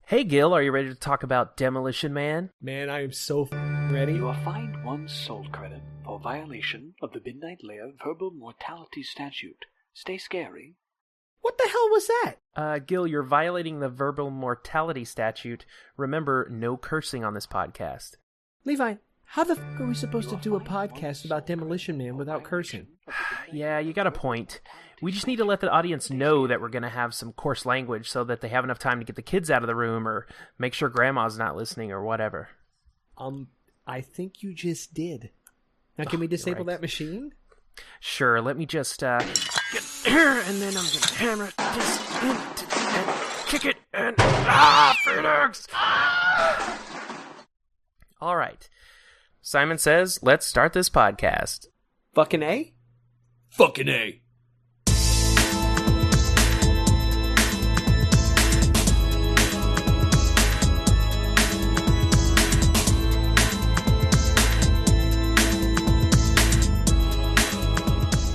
Hey Gil, are you ready to talk about Demolition Man? Man, I am so ready. You are fined 1 soul credit for violation of the Midnight Lair verbal mortality statute. Stay scary. What the hell was that? Gil, you're violating the verbal mortality statute. Remember, no cursing on this podcast. Levi, how the f*** are we supposed to do a podcast about Demolition Man without cursing? Yeah, you got a point. We just need to let the audience know that we're going to have some coarse language so that they have enough time to get the kids out of the room or make sure grandma's not listening or whatever. I think you just did. Now, can we disable right. that machine? Sure, let me just get here, and then I'm going to hammer this into and kick it, and Phoenix! All right. Simon Says, let's start this podcast. Fucking A? Fucking A.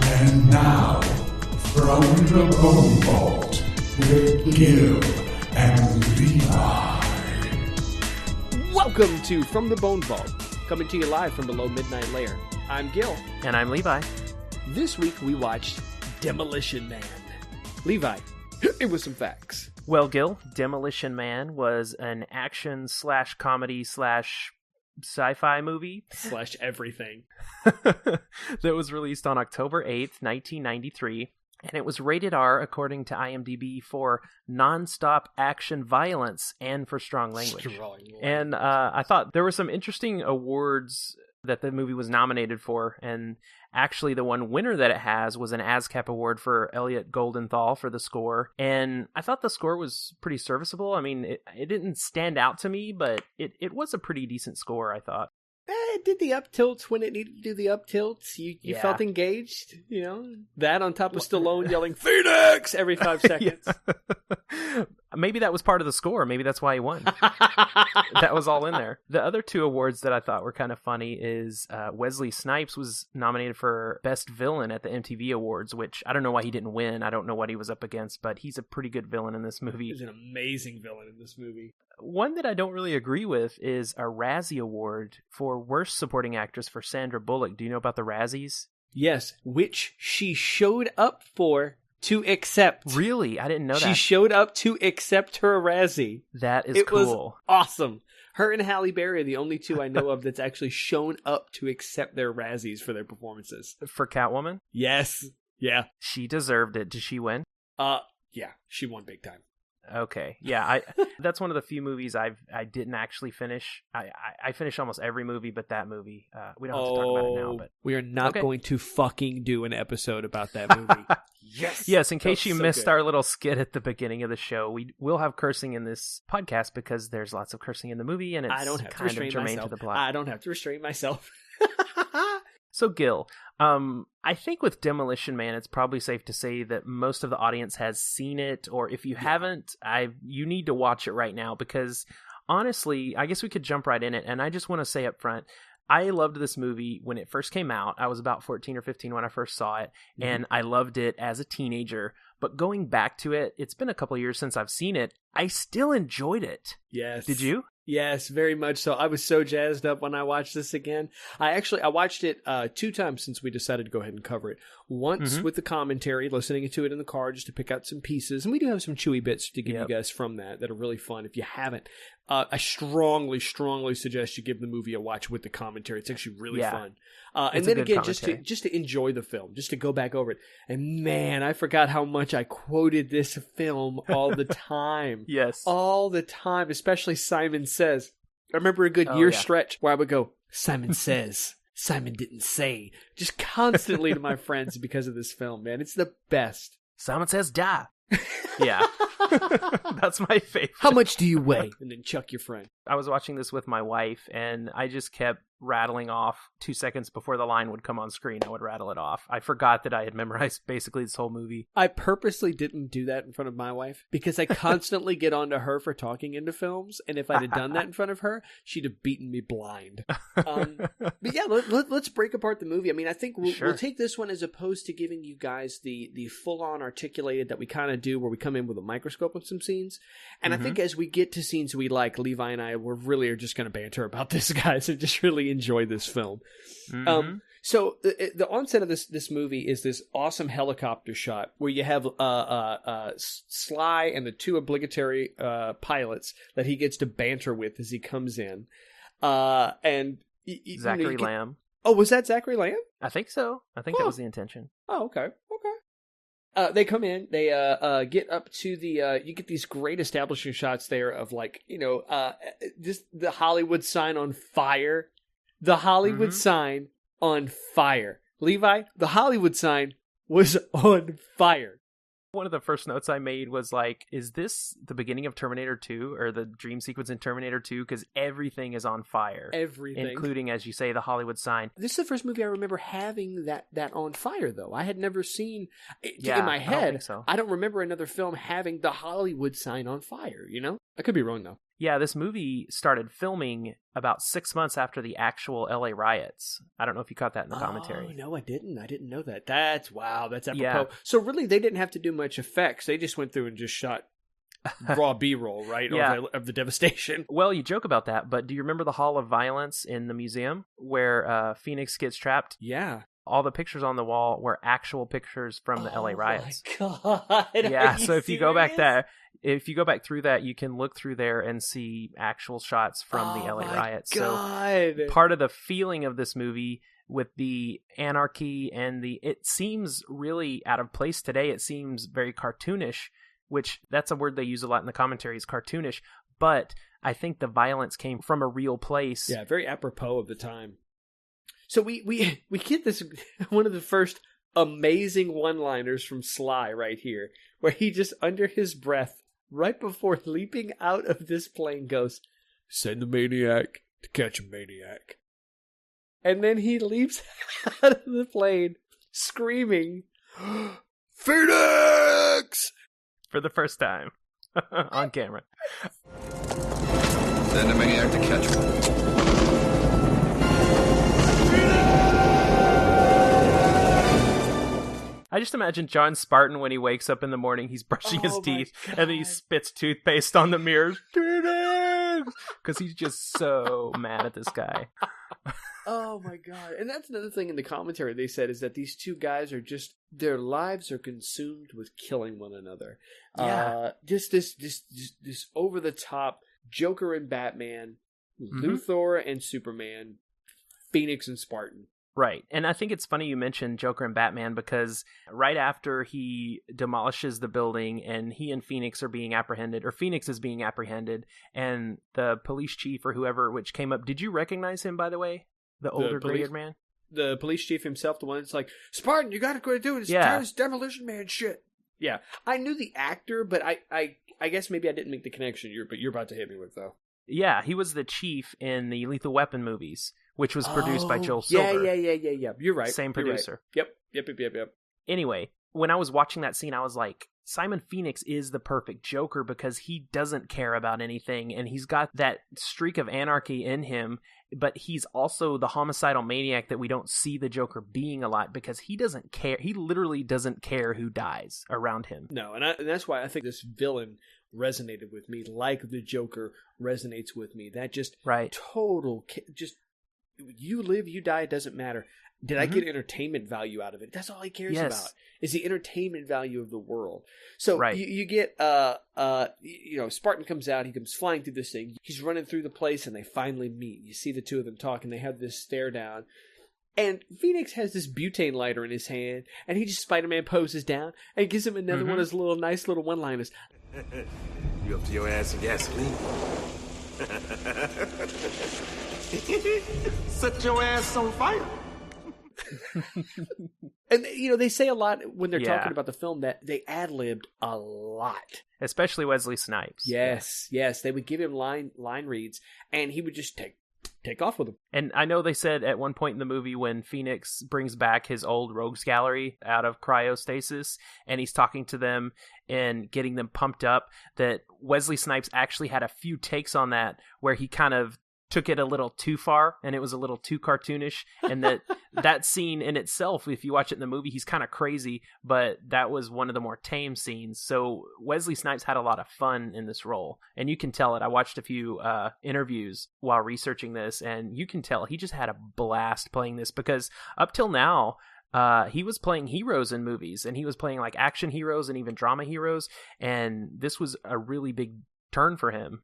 And now, from the Bone Vault, with Gill and Levi. Welcome to From the Bone Vault, coming to you live from below Midnight Lair. I'm Gill. And I'm Levi. This week we watched Demolition Man. Levi, it was some facts. Well, Gil, Demolition Man was an action/comedy/sci-fi movie. / everything. that was released on October 8th, 1993. And it was rated R according to IMDb for non-stop action violence and for strong language. And I thought there were some interesting awards that the movie was nominated for. And actually the one winner that it has was an ASCAP award for Elliot Goldenthal for the score. And I thought the score was pretty serviceable. I mean, it didn't stand out to me, but it was a pretty decent score, I thought. It did the up tilts when it needed to do the up tilts. You felt engaged, you know? That on top of Stallone yelling, Phoenix! Every 5 seconds. Maybe that was part of the score. Maybe that's why he won. That was all in there. The other 2 awards that I thought were kind of funny is Wesley Snipes was nominated for Best Villain at the MTV Awards, which I don't know why he didn't win. I don't know what he was up against, but he's a pretty good villain in this movie. He's an amazing villain in this movie. One that I don't really agree with is a Razzie Award for Worst Supporting Actress for Sandra Bullock. Do you know about the Razzies? Yes, which she showed up for to accept. Really? I didn't know that. She showed up to accept her Razzie. That is cool. It was awesome. Her and Halle Berry are the only 2 I know of that's actually shown up to accept their Razzies for their performances. For Catwoman? Yes. Yeah. She deserved it. Did she win? Yeah. She won big time. Okay. Yeah, that's one of the few movies I didn't actually finish. I finish almost every movie but that movie. We don't have to talk about it now, but we are not going to fucking do an episode about that movie. Yes, in case you missed our little skit at the beginning of the show, we will have cursing in this podcast because there's lots of cursing in the movie and it's kind of germane to the plot. I don't have to restrain myself. So Gil, I think with Demolition Man, it's probably safe to say that most of the audience has seen it, or if you haven't, you need to watch it right now because honestly, I guess we could jump right in it. And I just want to say up front, I loved this movie when it first came out. I was about 14 or 15 when I first saw it, and I loved it as a teenager. But going back to it, it's been a couple years since I've seen it. I still enjoyed it. Yes. Did you? Yes, very much so. I was so jazzed up when I watched this again. I watched it 2 times since we decided to go ahead and cover it. Once with the commentary, listening to it in the car just to pick out some pieces. And we do have some chewy bits to give you guys from that are really fun. If you haven't, I strongly suggest you give the movie a watch with the commentary. It's actually really fun. And then again, just to enjoy the film, just to go back over it. And man, I forgot how much I quoted this film all the time. Yes. All the time, especially Simon Says. I remember a good year stretch where I would go, Simon Says. Simon didn't say. Just constantly to my friends because of this film, man. It's the best. Simon Says die. Yeah. That's my favorite. How much do you weigh? And then chuck your friend. I was watching this with my wife, and I just kept rattling off 2 seconds before the line would come on screen. I would rattle it off. I forgot that I had memorized basically this whole movie. I purposely didn't do that in front of my wife because I constantly get onto her for talking into films. And if I'd have done that in front of her, she'd have beaten me blind. But yeah, let's break apart the movie. I mean, I think we'll take this one as opposed to giving you guys the full-on articulated that we kind of do where we come in with a microscope of some scenes. And I think as we get to scenes we like, Levi and I, we're really are just going to banter about this, guys, and just really enjoy this film. So the onset of this movie is this awesome helicopter shot where you have Sly and the two obligatory pilots that he gets to banter with as he comes in. And Zachary Lamb. Oh, was that Zachary Lamb? I think so. I think that was the intention. Oh, okay. They come in, they get up to the, you get these great establishing shots there of like, just the Hollywood sign on fire. The Hollywood sign on fire. Levi, the Hollywood sign was on fire. One of the first notes I made was like, is this the beginning of Terminator 2 or the dream sequence in Terminator 2? Because everything is on fire. Everything. Including, as you say, the Hollywood sign. This is the first movie I remember having that on fire, though. I had never seen, in my head, I don't remember another film having the Hollywood sign on fire, I could be wrong, though. Yeah, this movie started filming about 6 months after the actual LA riots. I don't know if you caught that in the commentary. Oh, no, I didn't. I didn't know that. That's apropos. Yeah. So really, they didn't have to do much effects. They just went through and just shot raw B-roll, right? Yeah. Of the devastation. Well, you joke about that, but do you remember the Hall of Violence in the museum where Phoenix gets trapped? Yeah. All the pictures on the wall were actual pictures from the LA riots. Oh my God. Yeah, so if you go back through that, you can look through there and see actual shots from the LA riots. God. So part of the feeling of this movie with the anarchy and it seems really out of place today. It seems very cartoonish, which that's a word they use a lot in the commentary, is cartoonish. But I think the violence came from a real place. Yeah, very apropos of the time. So we get this, one of the first amazing one-liners from Sly right here, where he just, under his breath, right before leaping out of this plane, goes, "Send the maniac to catch a maniac." And then he leaps out of the plane, screaming, "Phoenix!" For the first time on camera. Send the maniac to catch one. I just imagine John Spartan when he wakes up in the morning, he's brushing his teeth, and then he spits toothpaste on the mirrors. Because he's just so mad at this guy. Oh my God. And that's another thing in the commentary they said, is that these two guys are just, their lives are consumed with killing one another. Yeah. Just this over the top Joker and Batman, Luthor and Superman, Phoenix and Spartan. Right. And I think it's funny you mentioned Joker and Batman, because right after he demolishes the building and he and Phoenix are being apprehended, or Phoenix is being apprehended, and the police chief or whoever which came up, did you recognize him, by the way? The older gray-haired man? The police chief himself, the one that's like, "Spartan, you gotta quit doing this Demolition Man shit." Yeah. I knew the actor, but I guess maybe I didn't make the connection but you're about to hit me with, though. Yeah, he was the chief in the Lethal Weapon movies, which was produced by Joel Silver. Yeah. You're right. Same producer. Right. Yep. Anyway, when I was watching that scene, I was like, Simon Phoenix is the perfect Joker because he doesn't care about anything, and he's got that streak of anarchy in him, but he's also the homicidal maniac that we don't see the Joker being a lot because he doesn't care. He literally doesn't care who dies around him. No, and that's why I think this villain resonated with me like the Joker resonates with me. That just total, just you live, you die, it doesn't matter. Did I get entertainment value out of it? That's all he cares about, is the entertainment value of the world. So you get, Spartan comes out, he comes flying through this thing. He's running through the place and they finally meet. You see the two of them talk and they have this stare down. And Phoenix has this butane lighter in his hand and he just Spider-Man poses down and gives him another one of his nice little one-liners. You up to your ass in gasoline? Set your ass on fire. And they say a lot when they're talking about the film that they ad-libbed a lot, especially Wesley Snipes. Yes, they would give him line reads, and he would just take take off with him. And I know they said at one point in the movie when Phoenix brings back his old rogues gallery out of cryostasis and he's talking to them and getting them pumped up, that Wesley Snipes actually had a few takes on that where he kind of took it a little too far and it was a little too cartoonish, and that scene in itself, if you watch it in the movie, he's kind of crazy, but that was one of the more tame scenes. So Wesley Snipes had a lot of fun in this role, and you can tell it. I watched a few interviews while researching this, and you can tell he just had a blast playing this, because up till now he was playing heroes in movies, and he was playing like action heroes and even drama heroes, and this was a really big turn for him.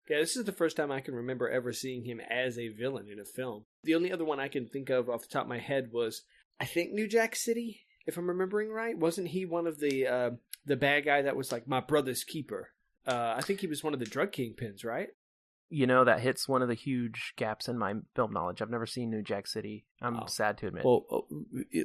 Yeah, this is the first time I can remember ever seeing him as a villain in a film. The only other one I can think of off the top of my head was, I think, New Jack City, if I'm remembering right. Wasn't he one of the bad guy that was like, my brother's keeper? I think he was one of the drug kingpins, right? You know, that hits one of the huge gaps in my film knowledge. I've never seen New Jack City. I'm sad to admit. Well,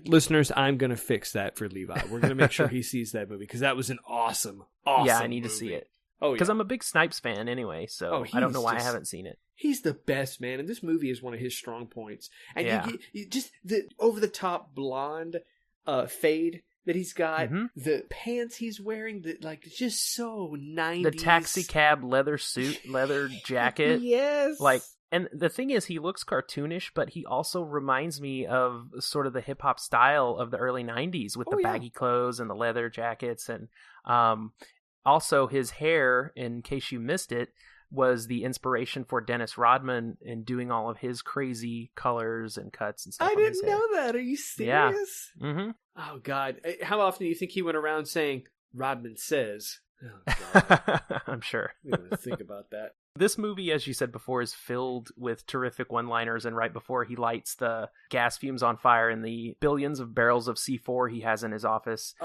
listeners, I'm going to fix that for Levi. We're going to make sure he sees that movie, because that was an awesome yeah, I need movie. to see it. Oh, because yeah. I'm a big Snipes fan anyway, so I don't know why I haven't seen it. He's the best, man, and this movie is one of his strong points. And yeah. you just the over-the-top blonde fade that he's got, the pants he's wearing, just so 90s. The taxi cab leather suit, leather jacket. Yes. And the thing is, he looks cartoonish, but he also reminds me of sort of the hip-hop style of the early 90s with the baggy clothes and the leather jackets, and also, his hair, in case you missed it, was the inspiration for Dennis Rodman in doing all of his crazy colors and cuts and stuff. I didn't know that. Are you serious? Yeah. Mm-hmm. Oh, God. How often do you think he went around saying, Rodman says? Oh, God. I'm sure. We don't want to think about that. This movie, as you said before, is filled with terrific one-liners, and right before he lights the gas fumes on fire in the billions of barrels of C4 he has in his office,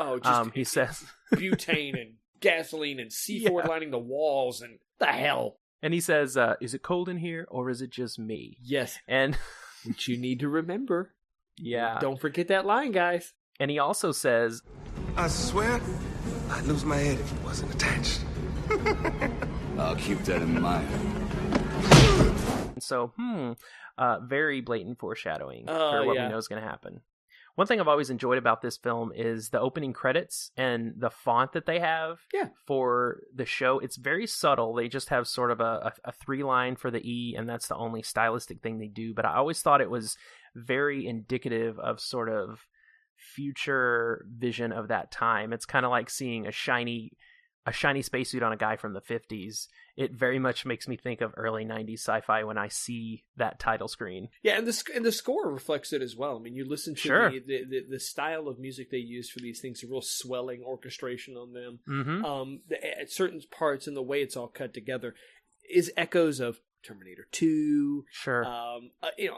he says... butane and gasoline and C4 lining the walls, and the hell. And he says, is it cold in here, or is it just me? Yes. And which you need to remember. Yeah. Don't forget that line, guys. And he also says, I swear, I'd lose my head if it wasn't attached. I'll keep that in mind. So, very blatant foreshadowing for what we know is going to happen. One thing I've always enjoyed about this film is the opening credits and the font that they have for the show. It's very subtle. They just have sort of a 3-line for the E, and that's the only stylistic thing they do. But I always thought it was very indicative of sort of future vision of that time. It's kind of like seeing a shiny spacesuit on a guy from the 50s. It very much makes me think of early 90s sci-fi when I see that title screen. Yeah, and the score reflects it as well. I mean, you listen to the style of music they use for these things, a real swelling orchestration on them. Mm-hmm. At certain parts and the way it's all cut together is echoes of Terminator 2. Sure.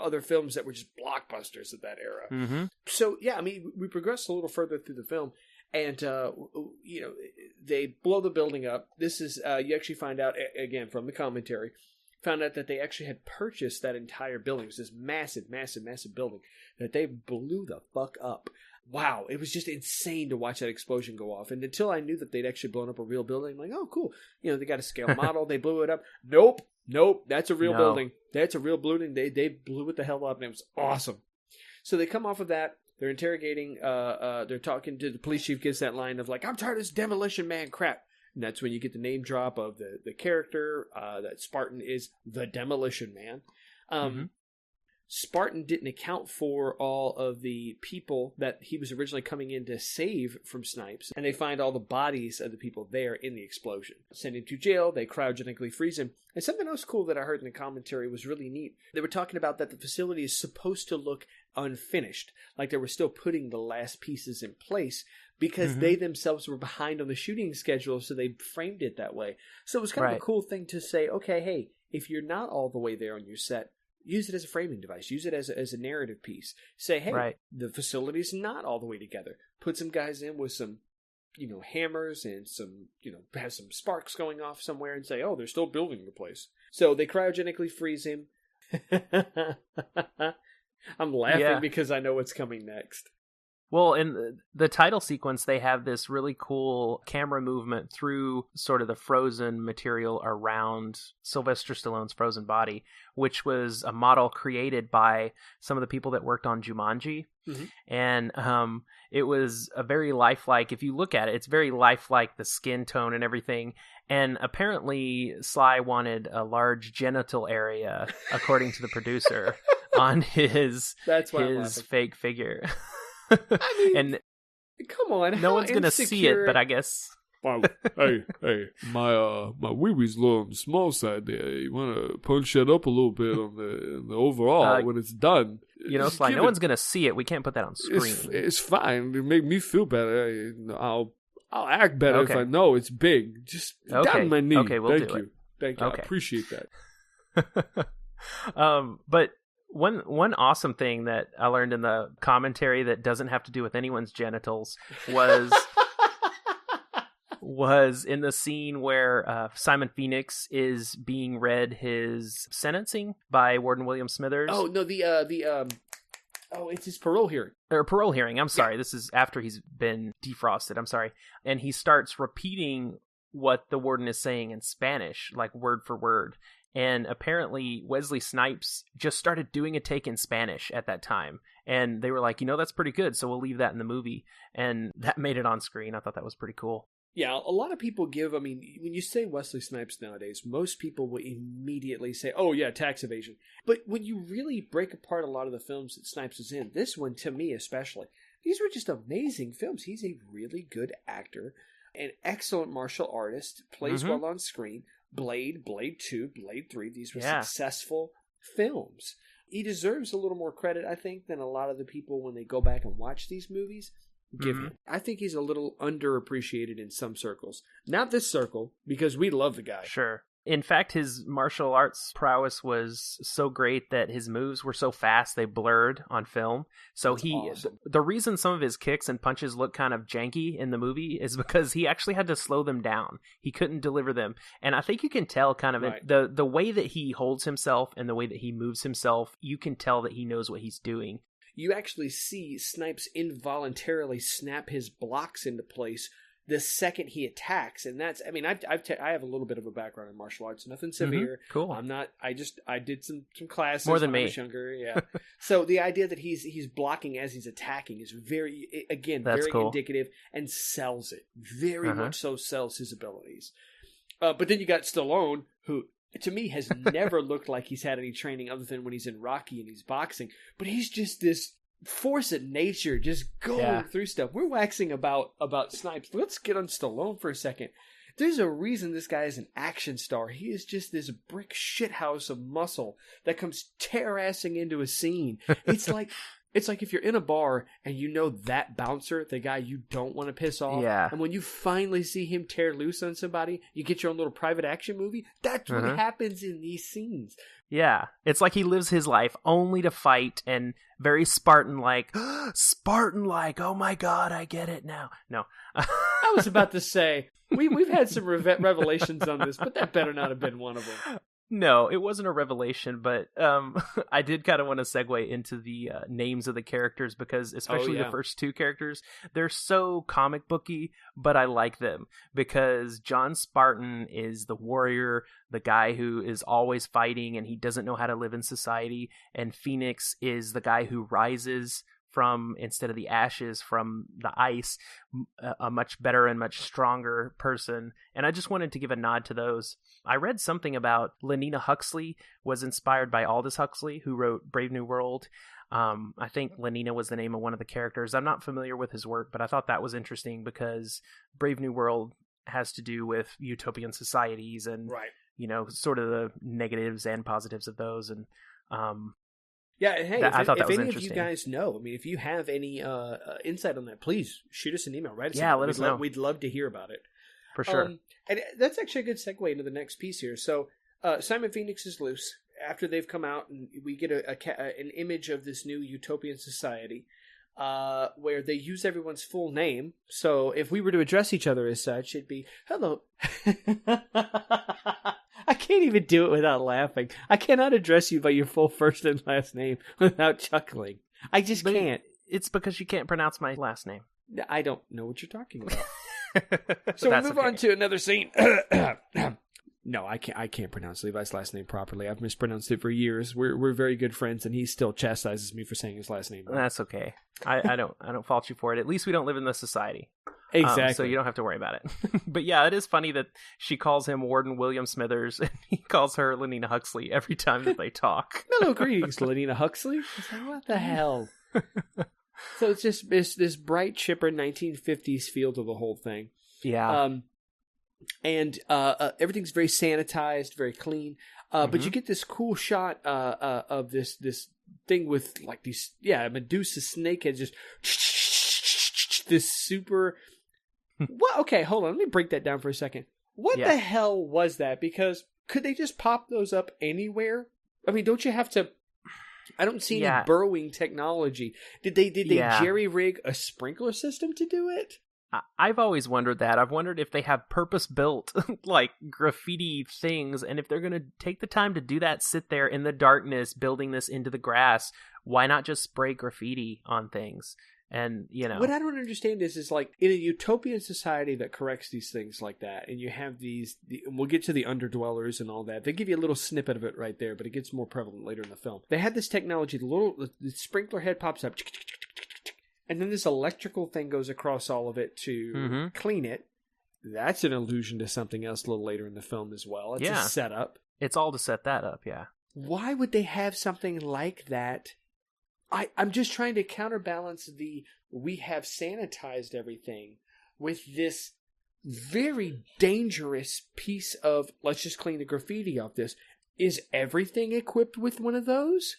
Other films that were just blockbusters of that era. Mm-hmm. So, yeah, I mean, we progress a little further through the film. And, they blow the building up. This is, you actually find out, again, from the commentary, found out that they actually had purchased that entire building. It was this massive, massive, massive building that they blew the fuck up. Wow. It was just insane to watch that explosion go off. And until I knew that they'd actually blown up a real building, I'm like, oh, cool. They got a scale model. They blew it up. Nope. That's a real building. That's a real building. They blew it the hell up, and it was awesome. So they come off of that. They're interrogating, they're talking to the police chief, gives that line of like, I'm tired of this Demolition Man crap. And that's when you get the name drop of the character, that Spartan is the Demolition Man. Spartan didn't account for all of the people that he was originally coming in to save from Snipes, and they find all the bodies of the people there in the explosion. Send him to jail, they cryogenically freeze him. And something else cool that I heard in the commentary was really neat. They were talking about that the facility is supposed to look unfinished, like they were still putting the last pieces in place, because they themselves were behind on the shooting schedule, so they framed it that way. So it was kind of a cool thing to say, okay, hey, if you're not all the way there on your set, use it as a framing device. Use it as a narrative piece. Say, hey, the facility's not all the way together. Put some guys in with some, hammers and some, have some sparks going off somewhere and say, oh, they're still building the place. So they cryogenically freeze him. I'm laughing because I know what's coming next. Well, in the title sequence, they have this really cool camera movement through sort of the frozen material around Sylvester Stallone's frozen body, which was a model created by some of the people that worked on Jumanji. Mm-hmm. And it was a very lifelike, if you look at it, it's very lifelike, the skin tone and everything. And apparently Sly wanted a large genital area, according to the producer, on his fake figure. I mean, and come on, no one's gonna see it, but I guess. hey, my wee-wee's a little on the small side there. You want to punch that up a little bit on the overall when it's done. You know, Sly, no one's gonna see it. We can't put that on screen. It's fine. It make me feel better. I'll act better if I know it's big. Just down on my knee. Okay, we'll do it. Thank you. I appreciate that. But one awesome thing that I learned in the commentary that doesn't have to do with anyone's genitals was in the scene where Simon Phoenix is being read his sentencing by Warden William Smithers. Oh no, it's his parole hearing. Or parole hearing. I'm sorry. Yeah. This is after he's been defrosted. I'm sorry. And he starts repeating what the warden is saying in Spanish, like word for word. And apparently Wesley Snipes just started doing a take in Spanish at that time. And they were like, that's pretty good, so we'll leave that in the movie. And that made it on screen. I thought that was pretty cool. Yeah, a lot of people when you say Wesley Snipes nowadays, most people will immediately say, oh yeah, tax evasion. But when you really break apart a lot of the films that Snipes is in, this one, to me especially, these were just amazing films. He's a really good actor, an excellent martial artist, plays well on screen. Blade 2, Blade 3, these were successful films. He deserves a little more credit, I think, than a lot of the people when they go back and watch these movies give him. I think he's a little underappreciated in some circles. Not this circle, because we love the guy. Sure. In fact, his martial arts prowess was so great that his moves were so fast they blurred on film. So the reason some of his kicks and punches look kind of janky in the movie is because he actually had to slow them down. He couldn't deliver them. And I think you can tell kind of the way that he holds himself and the way that he moves himself, you can tell that he knows what he's doing. You actually see Snipes involuntarily snap his blocks into place the second he attacks, and that's, I have a little bit of a background in martial arts, nothing severe. Cool. I'm not, I did some classes more than when me. I was younger, yeah. So the idea that he's blocking as he's attacking is very cool. Indicative, and sells it. Very much so sells his abilities. But then you got Stallone, who, to me, has never looked like he's had any training other than when he's in Rocky and he's boxing, but he's just this force of nature just going through stuff. We're waxing about Snipes. Let's get on Stallone for a second. There's a reason this guy is an action star. He is just this brick shithouse of muscle that comes tear-assing into a scene. It's like if you're in a bar and you know that bouncer, the guy you don't want to piss off, and when you finally see him tear loose on somebody, you get your own little private action movie. That's what happens in these scenes. Yeah, it's like he lives his life only to fight, and very Spartan-like. Oh my god, I get it now. No. I was about to say, we've had some revelations on this, but that better not have been one of them. No, it wasn't a revelation, but I did kind of want to segue into the names of the characters, because especially the first two characters, they're so comic booky, but I like them because John Spartan is the warrior, the guy who is always fighting and he doesn't know how to live in society, and Phoenix is the guy who rises from, instead of the ashes, from the ice, a much better and much stronger person. And I just wanted to give a nod to those. I read something about Lenina Huxley was inspired by Aldous Huxley, who wrote Brave New World. I think Lenina was the name of one of the characters. I'm not familiar with his work, but I thought that was interesting because Brave New World has to do with utopian societies and, sort of the negatives and positives of those. And, yeah, and hey, I thought that was any interesting. of you guys know, if you have any insight on that, please shoot us an email. Write us let us know. We'd love to hear about it. For sure. And that's actually a good segue into the next piece here. So Simon Phoenix is loose after they've come out, and we get an image of this new utopian society where they use everyone's full name. So if we were to address each other as such, it'd be, hello. I can't even do it without laughing. I cannot address you by your full first and last name without chuckling. I just can't. It's because you can't pronounce my last name. I don't know what you're talking about. So we move on to another scene. No, I can't pronounce Levi's last name properly. I've mispronounced it for years. We're very good friends, and he still chastises me for saying his last name. That's okay. I don't fault you for it. At least we don't live in this society. Exactly. So you don't have to worry about it. But yeah, it is funny that she calls him Warden William Smithers, and he calls her Lenina Huxley every time that they talk. Hello, greetings, Lenina Huxley. It's like, what the hell? So it's just this bright, chipper 1950s feel to the whole thing. Yeah. And everything's very sanitized, very clean. But you get this cool shot of this thing with like these, Medusa snakeheads, just this super. What? Okay, hold on. Let me break that down for a second. What the hell was that? Because could they just pop those up anywhere? I mean, don't you have to? I don't see any burrowing technology. Did they jerry rig a sprinkler system to do it? I've always wondered that. I've wondered if they have purpose-built, like, graffiti things, and if they're going to take the time to do that, sit there in the darkness, building this into the grass, why not just spray graffiti on things? And, you know... What I don't understand is like, in a utopian society that corrects these things like that, and you have we'll get to the underdwellers and all that, they give you a little snippet of it right there, but it gets more prevalent later in the film. They had this technology, the sprinkler head pops up, and then this electrical thing goes across all of it to clean it. That's an allusion to something else a little later in the film as well. It's a setup. It's all to set that up, yeah. Why would they have something like that? I'm just trying to counterbalance we have sanitized everything with this very dangerous piece of, let's just clean the graffiti off this. Is everything equipped with one of those?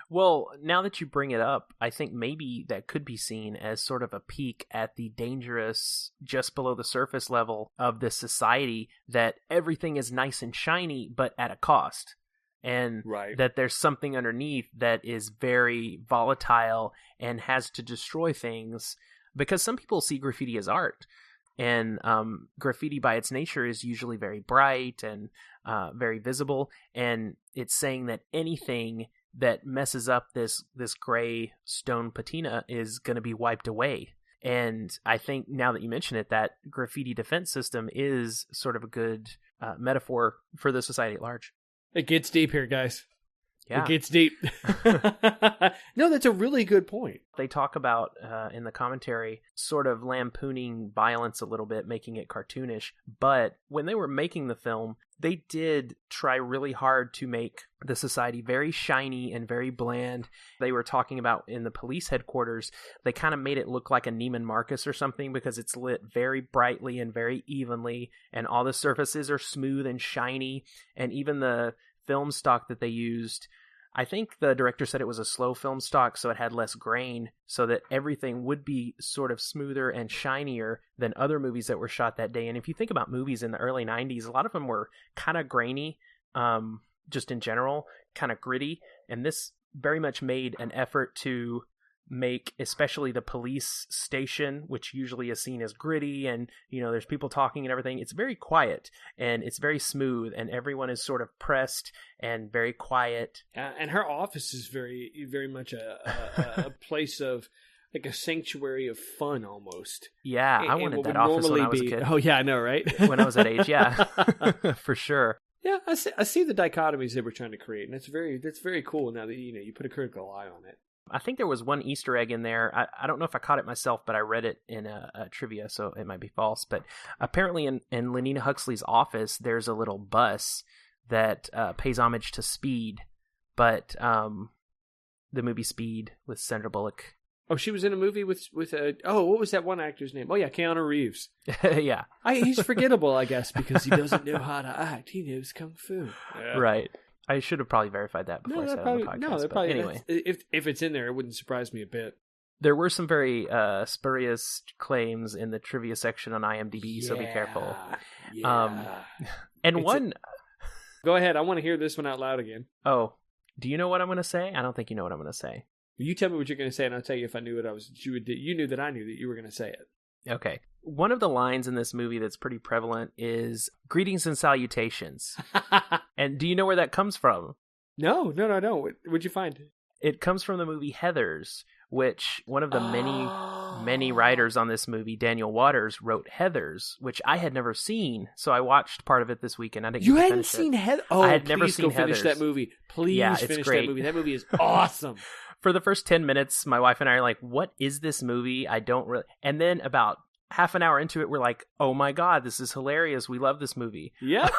Well, now that you bring it up, I think maybe that could be seen as sort of a peek at the dangerous, just below the surface level of this society, that everything is nice and shiny, but at a cost. And that there's something underneath that is very volatile and has to destroy things, because some people see graffiti as art. And graffiti by its nature is usually very bright and very visible. And it's saying that anything that messes up this gray stone patina is going to be wiped away. And I think now that you mention it, that graffiti defense system is sort of a good metaphor for the society at large. It gets deep here, guys. Yeah. It gets deep. No, that's a really good point. They talk about, in the commentary, sort of lampooning violence a little bit, making it cartoonish. But when they were making the film, they did try really hard to make the society very shiny and very bland. They were talking about in the police headquarters, they kind of made it look like a Neiman Marcus or something, because it's lit very brightly and very evenly, and all the surfaces are smooth and shiny, and even the film stock that they used, I think the director said it was a slow film stock, so it had less grain, so that everything would be sort of smoother and shinier than other movies that were shot that day. And if you think about movies in the early 90s, a lot of them were kind of grainy, just in general, kind of gritty, and this very much made an effort to make especially the police station, which usually is seen as gritty and, you know, there's people talking and everything. It's very quiet and it's very smooth, and everyone is sort of pressed and very quiet. And her office is very, very much a place of, like, a sanctuary of fun almost. Yeah, I wanted that office when I was a kid. Oh yeah, I know, right? When I was that age, yeah. For sure. Yeah, I see the dichotomies they were trying to create, and that's very cool now that you put a critical eye on it. I think there was one Easter egg in there. I don't know if I caught it myself, but I read it in a trivia, so it might be false. But apparently in Lenina Huxley's office, there's a little bus that pays homage to Speed, but the movie Speed with Sandra Bullock. Oh, she was in a movie with what was that one actor's name? Oh yeah, Keanu Reeves. Yeah. He's forgettable, I guess, because he doesn't know how to act. He knows kung fu. Yeah. Right. I should have probably verified that before I said it on the podcast. No, probably, anyway. If it's in there, it wouldn't surprise me a bit. There were some very spurious claims in the trivia section on IMDb, so be careful. Yeah. Go ahead. I want to hear this one out loud again. Oh, do you know what I'm going to say? I don't think you know what I'm going to say. You tell me what you're going to say, and I'll tell you if I knew what you knew that I knew that you were going to say it. Okay. One of the lines in this movie that's pretty prevalent is "Greetings and salutations." And do you know where that comes from? No, I don't. What'd you find? It comes from the movie Heathers, which one of the many writers on this movie, Daniel Waters, wrote Heathers, which I had never seen. So I watched part of it this weekend. I didn't. You hadn't seen Heathers? Oh, I had never seen finish Heathers. that movie. Please finish that movie. That movie is awesome. For the first 10 minutes, my wife and I are like, "What is this movie?" I don't really. And then about half an hour into it, we're like, "Oh my god, this is hilarious! We love this movie." Yep.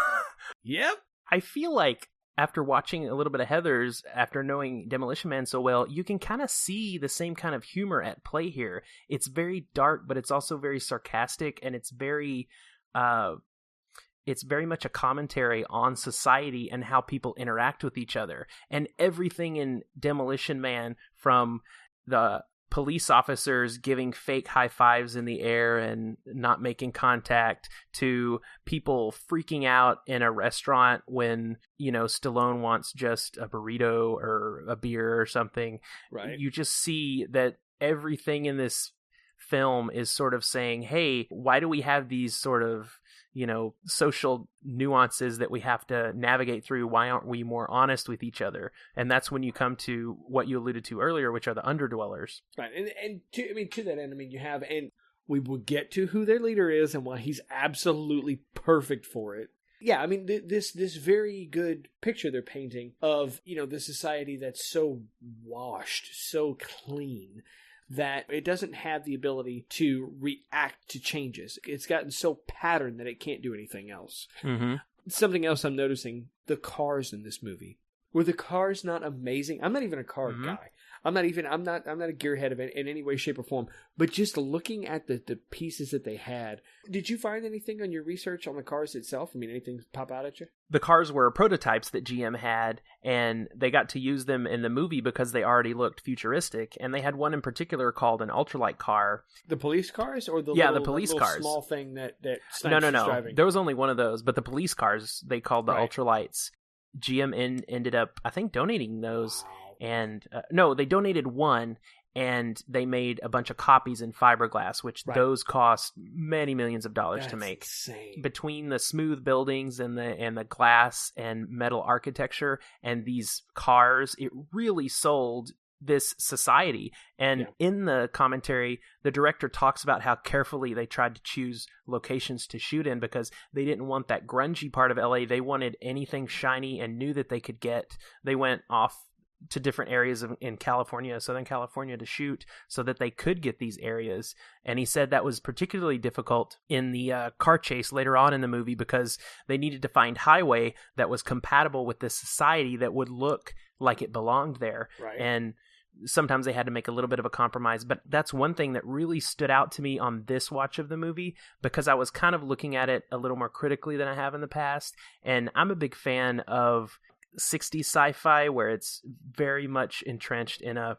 Yep. I feel like after watching a little bit of Heathers, after knowing Demolition Man so well, you can kind of see the same kind of humor at play here. It's very dark, but it's also very sarcastic, and it's very much a commentary on society and how people interact with each other. And everything in Demolition Man, from the police officers giving fake high fives in the air and not making contact, to people freaking out in a restaurant when, Stallone wants just a burrito or a beer or something. Right. You just see that everything in this film is sort of saying, hey, why do we have these sort of social nuances that we have to navigate through? Why aren't we more honest with each other? And that's when you come to what you alluded to earlier, which are the underdwellers. Right. And to that end, you have, and we will get to who their leader is and why he's absolutely perfect for it. Yeah, this very good picture they're painting of, the society that's so washed, so clean, that it doesn't have the ability to react to changes. It's gotten so patterned that it can't do anything else. Mm-hmm. Something else I'm noticing, the cars in this movie. Were the cars not amazing? I'm not even a car guy. I'm not a gearhead of it in any way, shape, or form. But just looking at the pieces that they had, did you find anything on your research on the cars itself? Anything pop out at you? The cars were prototypes that GM had, and they got to use them in the movie because they already looked futuristic. And they had one in particular called an ultralight car. The police cars, or the the police cars, small thing that Snipes was driving? There was only one of those, but the police cars they called the ultralights. GM ended up, I think, donating those. Wow. And they donated one, and they made a bunch of copies in fiberglass, which those cost many millions of dollars to make. Insane. Between Between the smooth buildings and the glass and metal architecture and these cars, it really sold this society. And in the commentary, the director talks about how carefully they tried to choose locations to shoot in because they didn't want that grungy part of LA. They wanted anything shiny and new that they could get. They went off to different areas in California, Southern California, to shoot so that they could get these areas. And he said that was particularly difficult in the car chase later on in the movie because they needed to find highway that was compatible with this society that would look like it belonged there. Right. And sometimes they had to make a little bit of a compromise. But that's one thing that really stood out to me on this watch of the movie, because I was kind of looking at it a little more critically than I have in the past. And I'm a big fan of 60s sci-fi where it's very much entrenched in a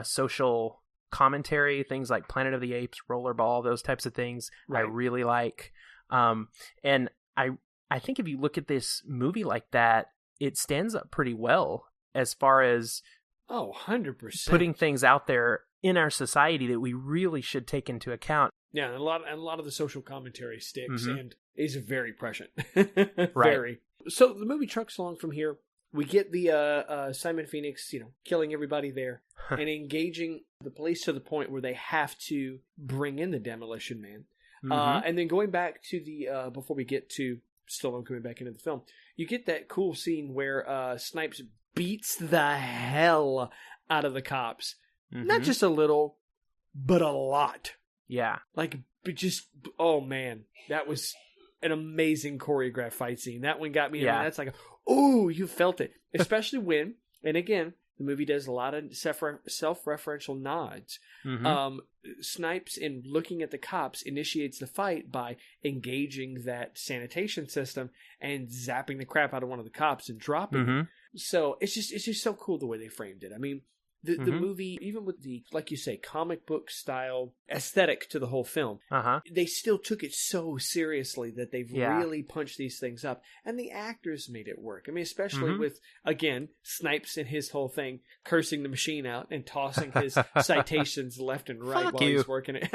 social commentary, things like Planet of the Apes, Rollerball, those types of things. I really like. And I think if you look at this movie like that, it stands up pretty well as far as 100% putting things out there in our society that we really should take into account. Yeah, and a lot of the social commentary sticks and is very prescient. Right. So the movie trucks along from here. We get the Simon Phoenix, killing everybody there and engaging the police to the point where they have to bring in the Demolition Man. And then going back to the before we get to Stallone coming back into the film, you get that cool scene where Snipes beats the hell out of the cops. Not just a little, but a lot. Yeah. Oh man, that was an amazing choreographed fight scene. That one got me. Yeah. That's like, oh, you felt it. Especially when, and again, the movie does a lot of self-referential nods. Snipes, in looking at the cops, initiates the fight by engaging that sanitation system and zapping the crap out of one of the cops and dropping him. So it's just so cool the way they framed it. The movie, even with the, like you say, comic book style aesthetic to the whole film, they still took it so seriously that they've really punched these things up. And the actors made it work. Especially with, again, Snipes and his whole thing, cursing the machine out and tossing his citations left and right while he's working it.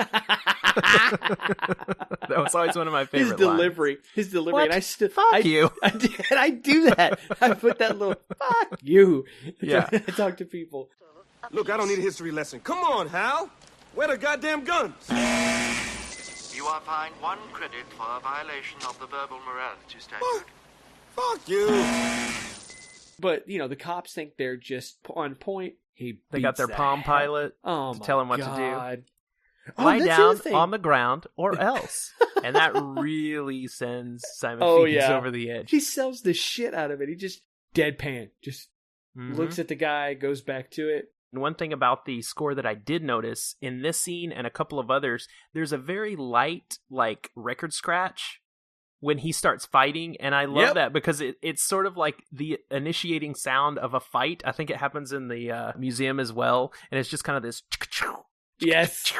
That was always one of my favorite His delivery. What? And I still... Fuck you. I do that. I put that little, fuck you. Yeah. I talk to people. Look, I don't need a history lesson. Come on, Hal. Where the goddamn guns? You are fined 1 credit for a violation of the verbal morality statute. What? Fuck you. But, the cops think they're just on point. They got their Palm Pilot to tell him what to do. Lie that's down the thing. on the ground or else. And that really sends Simon Phoenix over the edge. He sells the shit out of it. He just deadpan. Just looks at the guy, goes back to it. And one thing about the score that I did notice in this scene and a couple of others, there's a very light, record scratch when he starts fighting. And I love that because it's sort of like the initiating sound of a fight. I think it happens in the museum as well. And it's just kind of this... Yes.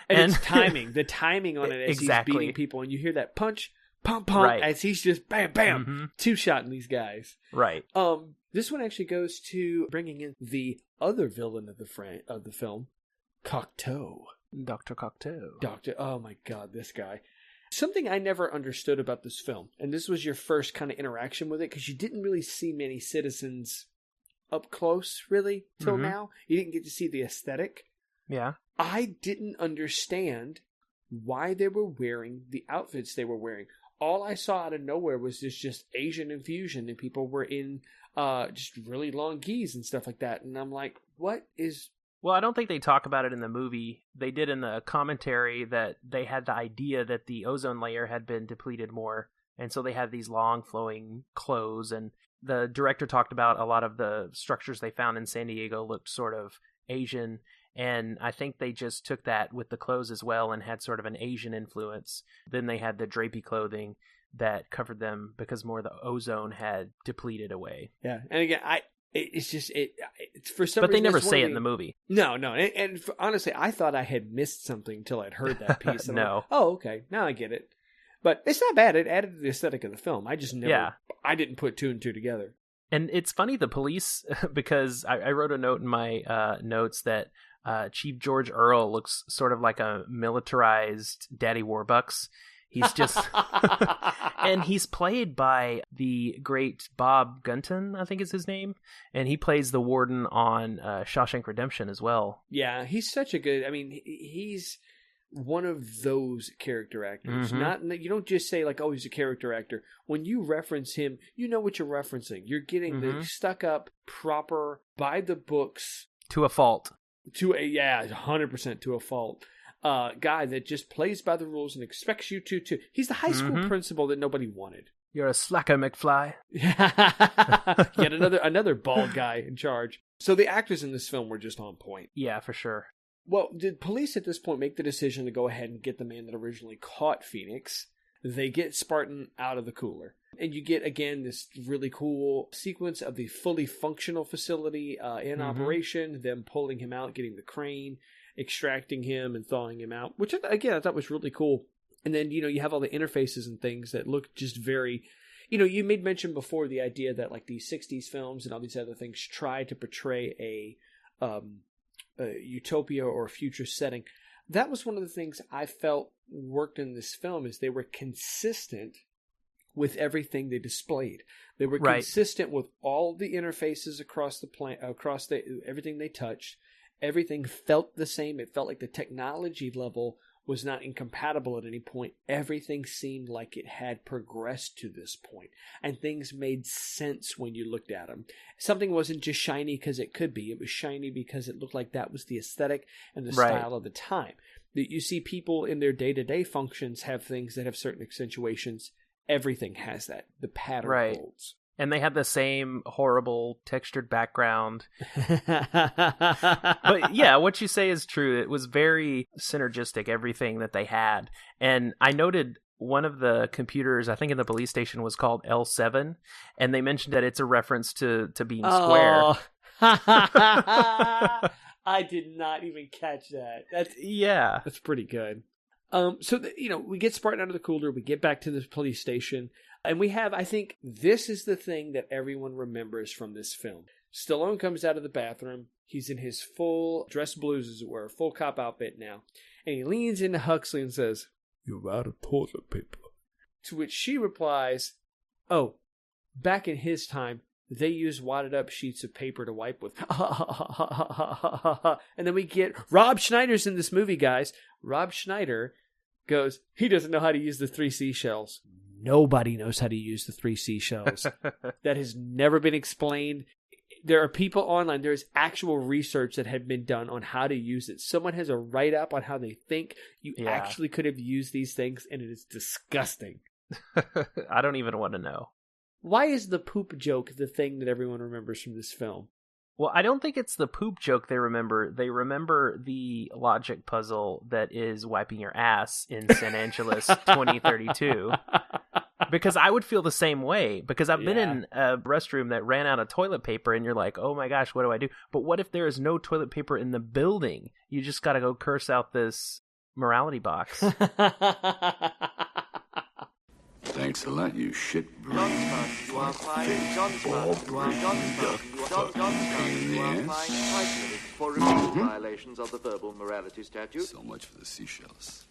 And it's timing. The timing on it as he's beating people. And you hear that punch, pump, as he's just bam, bam, two-shotting these guys. Right. This one actually goes to bringing in the other villain of the film, Cocteau. Dr. Cocteau. Oh my God, this guy. Something I never understood about this film, and this was your first kind of interaction with it, because you didn't really see many citizens up close, really, till now. You didn't get to see the aesthetic. Yeah. I didn't understand why they were wearing the outfits they were wearing. All I saw out of nowhere was this just Asian infusion, and people were in just really long gis and stuff like that. And I'm like, what is... Well, I don't think they talk about it in the movie. They did in the commentary that they had the idea that the ozone layer had been depleted more. And so they had these long flowing clothes. And the director talked about a lot of the structures they found in San Diego looked sort of Asian. And I think they just took that with the clothes as well and had sort of an Asian influence. Then they had the drapey clothing that covered them because more of the ozone had depleted away. Yeah. And again, it's for some reason. But they never say it in the movie. No. And honestly, I thought I had missed something until I'd heard that piece. And No. Like, okay. Now I get it. But it's not bad. It added to the aesthetic of the film. I just never, I didn't put 2 and 2 together. And it's funny, the police, because I wrote a note in my notes that Chief George Earl looks sort of like a militarized Daddy Warbucks. He's just, and he's played by the great Bob Gunton, I think is his name, and he plays the warden on Shawshank Redemption as well. Yeah, he's such a good. I mean, he's one of those character actors. Not you don't just say like, "Oh, he's a character actor." When you reference him, you know what you're referencing. You're getting the stuck-up, proper, by the books to a fault. 100% to a fault. Guy that just plays by the rules and expects you to. He's the high school principal that nobody wanted. You're a slacker, McFly. Yet another bald guy in charge. So the actors in this film were just on point. Yeah, for sure. Well, did police at this point make the decision to go ahead and get the man that originally caught Phoenix? They get Spartan out of the cooler. And you get, again, this really cool sequence of the fully functional facility in operation, them pulling him out, getting the crane, extracting him and thawing him out, which, again, I thought was really cool. And then, you have all the interfaces and things that look just very... you made mention before the idea that, like, these 60s films and all these other things try to portray a utopia or a future setting. That was one of the things I felt worked in this film, is they were consistent with everything they displayed. They were consistent with all the interfaces across the everything they touched. Everything felt the same. It felt like the technology level was not incompatible at any point. Everything seemed like it had progressed to this point, and things made sense when you looked at them. Something wasn't just shiny because it could be. It was shiny because it looked like that was the aesthetic and the style of the time. You see people in their day-to-day functions have things that have certain accentuations. Everything has that. The pattern holds. And they had the same horrible textured background. But yeah, what you say is true. It was very synergistic, everything that they had. And I noted one of the computers, I think in the police station, was called L7. And they mentioned that it's a reference to being square. I did not even catch that. That's pretty good. So we get Spartan out of the cooler. We get back to the police station. And we have, I think, this is the thing that everyone remembers from this film. Stallone comes out of the bathroom. He's in his full dress blues, as it were, full cop outfit now. And he leans into Huxley and says, "You're out of toilet paper." To which she replies, "Oh, back in his time, they use wadded up sheets of paper to wipe with. And then we get Rob Schneider's in this movie, guys. Rob Schneider goes, he doesn't know how to use the 3 seashells. Nobody knows how to use the 3 seashells. That has never been explained. There are people online, there's actual research that had been done on how to use it. Someone has a write-up on how they think you actually could have used these things, and it is disgusting. I don't even want to know. Why is the poop joke the thing that everyone remembers from this film? Well, I don't think it's the poop joke they remember. They remember the logic puzzle that is wiping your ass in San Angeles 2032. Because I would feel the same way. Because I've been in a restroom that ran out of toilet paper, and you're like, oh my gosh, what do I do? But what if there is no toilet paper in the building? You just got to go curse out this morality box. Thanks a lot, you shit. John Spartan, you are fined. John Spartan, you are fined for repeated violations of the verbal morality statute. So much for the seashells.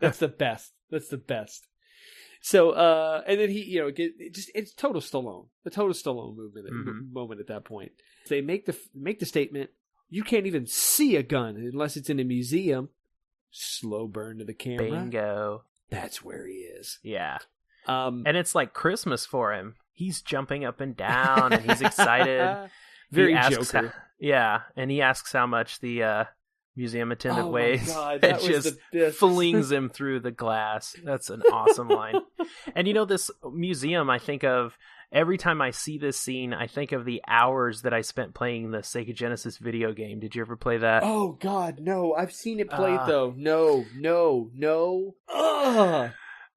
That's the best. That's the best. So, and then he, it's total Stallone. The total Stallone moment at that point. They make the statement, you can't even see a gun unless it's in a museum. Slow burn to the camera. Bingo. That's where he is. Yeah. And it's like Christmas for him. He's jumping up and down, and he's excited. Very Joker. And he asks how much the museum attendant weighs. My God, that it was just flings him through the glass. That's an awesome line. And this museum, I think of, every time I see this scene, I think of the hours that I spent playing the Sega Genesis video game. Did you ever play that? Oh, God, no. I've seen it played, though. No. Ugh.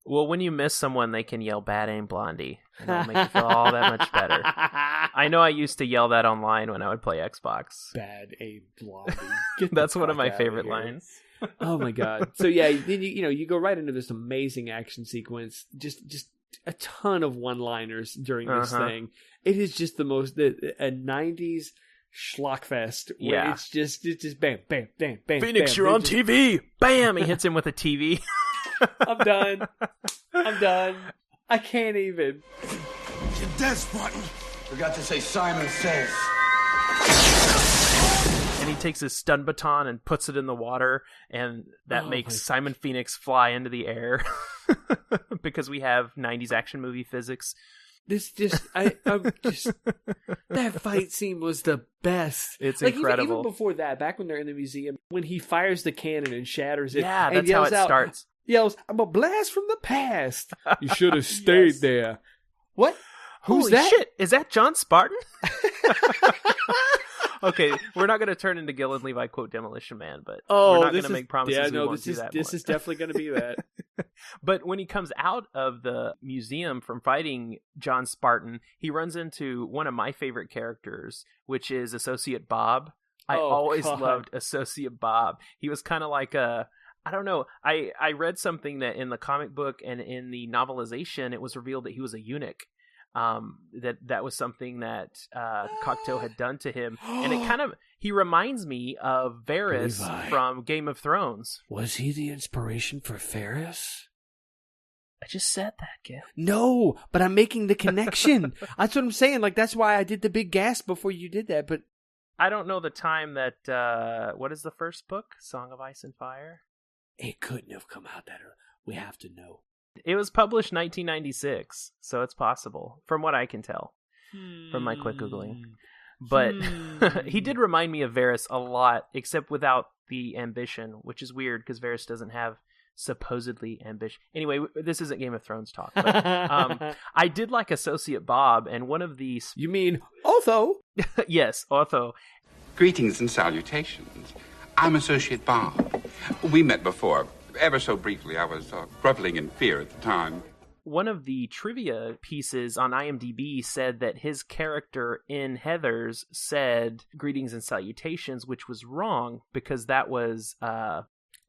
Well, when you miss someone, they can yell "Bad Aim Blondie," and it'll make you feel all that much better. I know I used to yell that online when I would play Xbox. Bad Aim Blondie. That's one of my favorite lines. Oh my God! So yeah, then you go right into this amazing action sequence. Just a ton of one-liners during this thing. It is just the most a 90s schlockfest. Where it's just bam, bam, bam, bam. Phoenix, bam, you're on TV. Bam! He hits him with a TV. I'm done. I can't even. You're dead, Spartan. Forgot to say Simon Says. And he takes his stun baton and puts it in the water, and that makes Simon Phoenix fly into the air. Because we have 90s action movie physics. I'm just that fight scene was the best. It's incredible. Even before that, back when they're in the museum, when he fires the cannon and shatters it. Yeah, and that's how it starts. Yells, "I'm a blast from the past." You should have stayed there. What? Who's Holy that? shit! Is that John Spartan? Okay, we're not going to turn into Gill and Levi quote Demolition Man, but we're not going to make promises. Yeah, no, we won't do that this more. is definitely going to be that. But when he comes out of the museum from fighting John Spartan, he runs into one of my favorite characters, which is Associate Bob. I always loved Associate Bob. He was kind of like I don't know. I read something that in the comic book and in the novelization, it was revealed that he was a eunuch. That was something that Cocteau had done to him, and he reminds me of Varys Levi. from Game of Thrones. Was he the inspiration for Ferris? I just said that, Gil. No, but I'm making the connection. That's what I'm saying. Like, that's why I did the big gasp before you did that. But I don't know the time that. What is the first book? Song of Ice and Fire. It couldn't have come out that early. We have to know. It was published 1996, so it's possible, from what I can tell, from my quick Googling. But he did remind me of Varys a lot, except without the ambition, which is weird, because Varys doesn't have supposedly ambition. Anyway, this isn't Game of Thrones talk, but I did like Associate Bob, and one of these... You mean Otho? Yes, Otho. Greetings and salutations. I'm Associate Bob. We met before. Ever so briefly, I was groveling in fear at the time. One of the trivia pieces on IMDb said that his character in Heathers said greetings and salutations, which was wrong because that was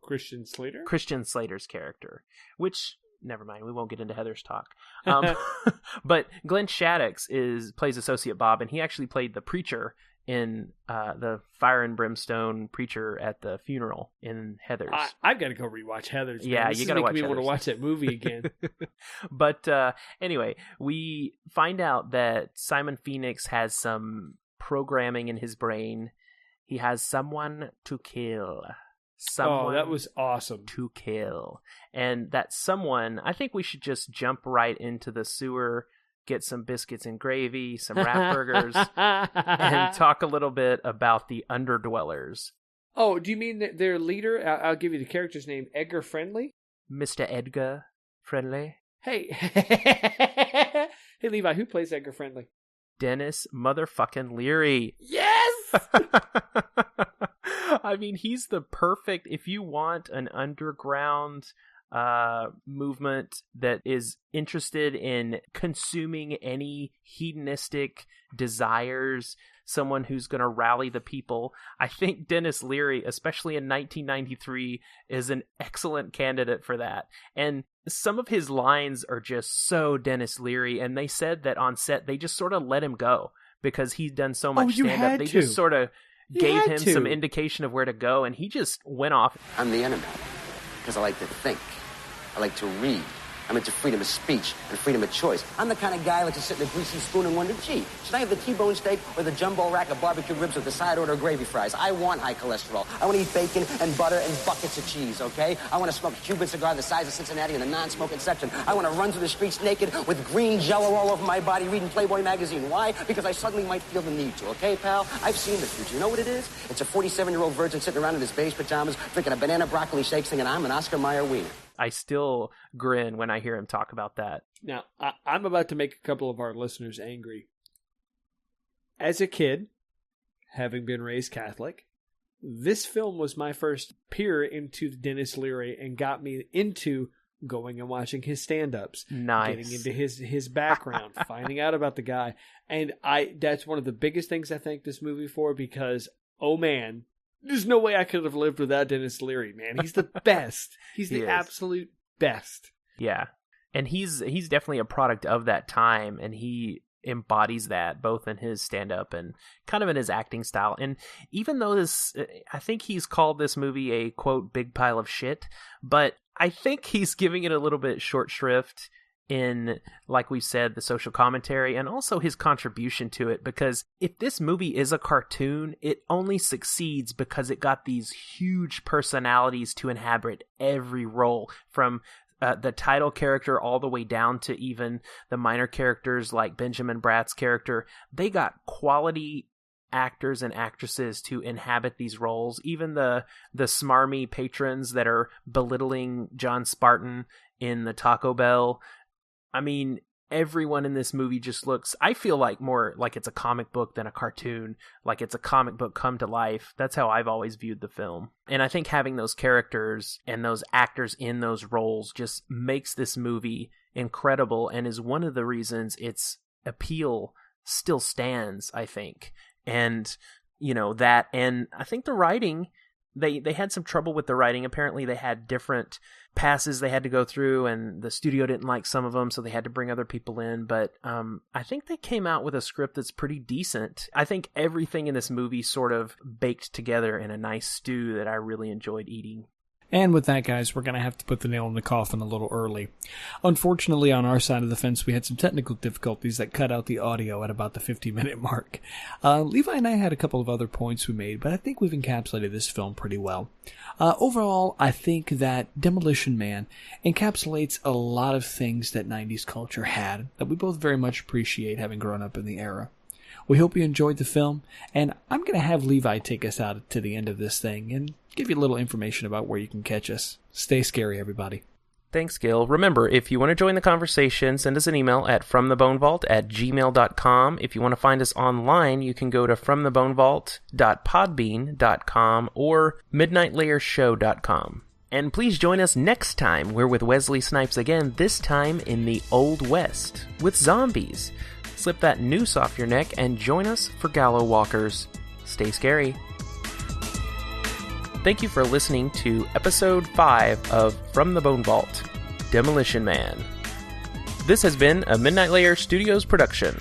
Christian Slater? Christian Slater's character, which... Never mind, we won't get into Heather's talk. But Glenn Shaddix plays Associate Bob, and he actually played the preacher in the fire and brimstone preacher at the funeral in Heathers. I've got to go rewatch Heathers. Man. Yeah, this you got to watch Heathers. Me want to watch that movie again. But anyway, we find out that Simon Phoenix has some programming in his brain. He has someone to kill. Someone that was awesome. To kill. And that someone, I think we should just jump right into the sewer, get some biscuits and gravy, some rat burgers, and talk a little bit about the underdwellers. Oh, do you mean their leader? I'll give you the character's name, Edgar Friendly? Mr. Edgar Friendly. Hey. Hey, Levi, who plays Edgar Friendly? Dennis motherfucking Leary. Yes! I mean, he's the perfect, if you want an underground movement that is interested in consuming any hedonistic desires, someone who's going to rally the people. I think Dennis Leary, especially in 1993, is an excellent candidate for that. And some of his lines are just so Dennis Leary, and they said that on set they just sort of let him go because he's done so much stand-up. They just sort of gave him some indication of where to go, and he just went off. I'm the enemy because I like to think. I like to read. I'm into freedom of speech and freedom of choice. I'm the kind of guy who likes to sit in a greasy spoon and wonder, gee, should I have the T-bone steak or the jumbo rack of barbecue ribs with the side order gravy fries? I want high cholesterol. I want to eat bacon and butter and buckets of cheese, okay? I want to smoke a Cuban cigar the size of Cincinnati in the non-smoking section. I want to run through the streets naked with green Jell-O all over my body reading Playboy magazine. Why? Because I suddenly might feel the need to, okay, pal? I've seen the future. You know what it is? It's a 47-year-old virgin sitting around in his beige pajamas drinking a banana broccoli shake singing, I'm an Oscar Mayer wiener. I still grin when I hear him talk about that. Now, I'm about to make a couple of our listeners angry. As a kid, having been raised Catholic, this film was my first peer into Dennis Leary and got me into going and watching his stand-ups. Nice. Getting into his background, finding out about the guy. And that's one of the biggest things I thank this movie for because, oh man, there's no way I could have lived without Dennis Leary, man. He's the best. He's the absolute best. Yeah. And he's definitely a product of that time, and he embodies that both in his stand-up and kind of in his acting style. And even though I think he's called this movie a, quote, big pile of shit, but I think he's giving it a little bit short shrift in, like we said, the social commentary and also his contribution to it, because if this movie is a cartoon, it only succeeds because it got these huge personalities to inhabit every role, from the title character all the way down to even the minor characters like Benjamin Bratt's character. They got quality actors and actresses to inhabit these roles. Even the smarmy patrons that are belittling John Spartan in the Taco Bell. I mean, everyone in this movie just looks, I feel like, more like it's a comic book than a cartoon, like it's a comic book come to life. That's how I've always viewed the film. And I think having those characters and those actors in those roles just makes this movie incredible and is one of the reasons its appeal still stands, I think. And, you know, that, and I think the writing, they had some trouble with the writing. Apparently they had different passes they had to go through, and the studio didn't like some of them, so they had to bring other people in. But I think they came out with a script that's pretty decent. I think everything in this movie sort of baked together in a nice stew that I really enjoyed eating. And with that, guys, we're going to have to put the nail in the coffin a little early. Unfortunately, on our side of the fence, we had some technical difficulties that cut out the audio at about the 50-minute mark. Levi and I had a couple of other points we made, but I think we've encapsulated this film pretty well. Overall, I think that Demolition Man encapsulates a lot of things that 90s culture had that we both very much appreciate, having grown up in the era. We hope you enjoyed the film, and I'm going to have Levi take us out to the end of this thing and give you a little information about where you can catch us. Stay scary, everybody. Thanks, Gill. Remember, if you want to join the conversation, send us an email at fromthebonevault@gmail.com. If you want to find us online, you can go to fromthebonevault.podbean.com or midnightlayershow.com. And please join us next time. We're with Wesley Snipes again, this time in the Old West, with zombies. Slip that noose off your neck and join us for Gallow Walkers. Stay scary. Thank you for listening to Episode 5 of From the Bone Vault, Demolition Man. This has been a Midnight Layer Studios production.